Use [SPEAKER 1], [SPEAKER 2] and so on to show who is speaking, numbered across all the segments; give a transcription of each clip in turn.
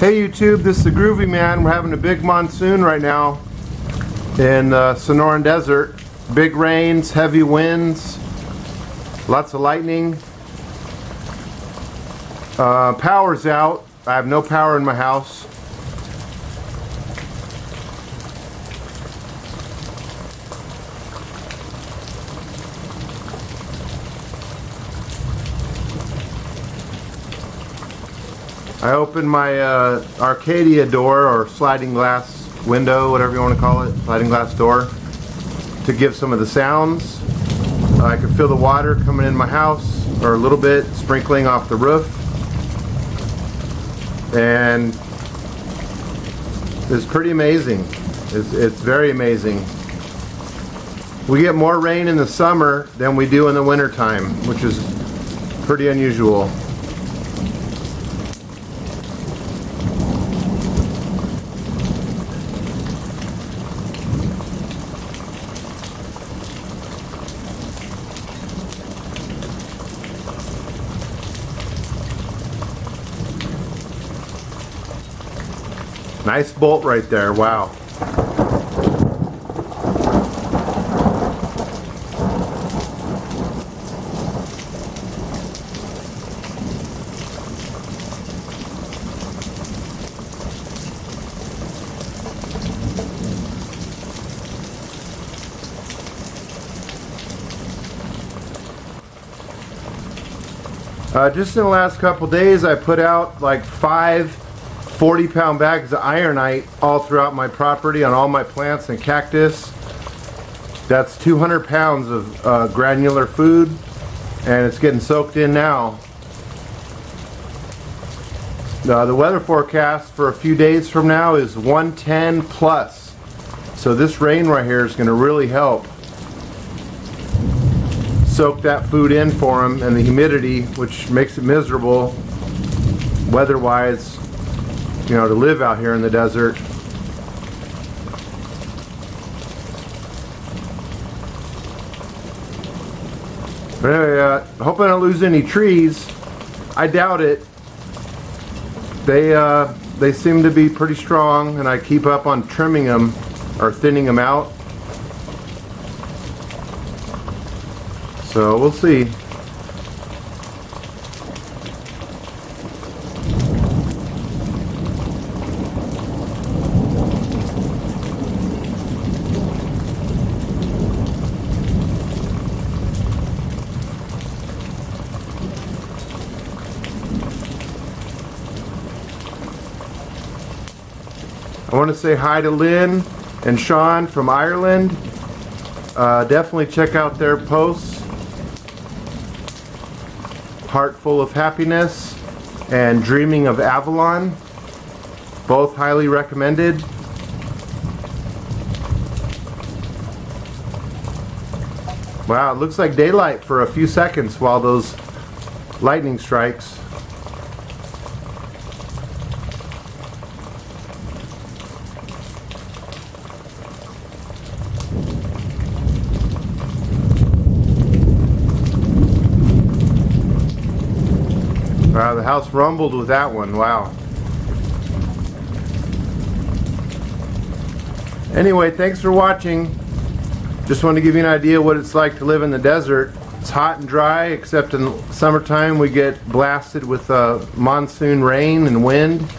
[SPEAKER 1] Hey YouTube, this is the Groovy Man. We're having a big monsoon right now in the Sonoran Desert. Big rains, heavy winds, lots of lightning. Power's out. I have no power in my house. I opened my Arcadia door, or sliding glass window, whatever you want to call it, sliding glass door, to give some of the sounds. I could feel the water coming in my house, or a little bit sprinkling off the roof, and it's pretty amazing. It's very amazing. We get more rain in the summer than we do in the winter time, which is pretty unusual. Nice bolt right there, wow. Just in the last couple days I put out like 5 40-pound bags of ironite all throughout my property on all my plants and cactus. That's 200 pounds of granular food, and it's getting soaked in now. The weather forecast for a few days from now is 110 plus. So this rain right here is going to really help soak that food in for them, and the humidity, which makes it miserable weather-wise, you know, to live out here in the desert. But anyway, hope I don't lose any trees. I doubt it. They seem to be pretty strong, and I keep up on trimming them or thinning them out. So we'll see. I want to say hi to Lynn and Sean from Ireland. Definitely check out their posts. Heart Full of Happiness and Dreaming of Avalon. Both highly recommended. Wow, it looks like daylight for a few seconds while those lightning strikes. Wow, the house rumbled with that one. Wow. Anyway, thanks for watching. Just wanted to give you an idea what it's like to live in the desert. It's hot and dry, except in summertime we get blasted with monsoon rain and wind.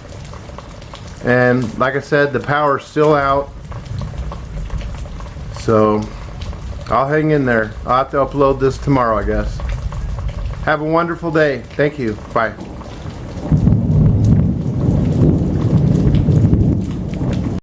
[SPEAKER 1] And like I said, the power's still out. So I'll hang in there. I'll have to upload this tomorrow, I guess. Have a wonderful day. Thank you. Bye.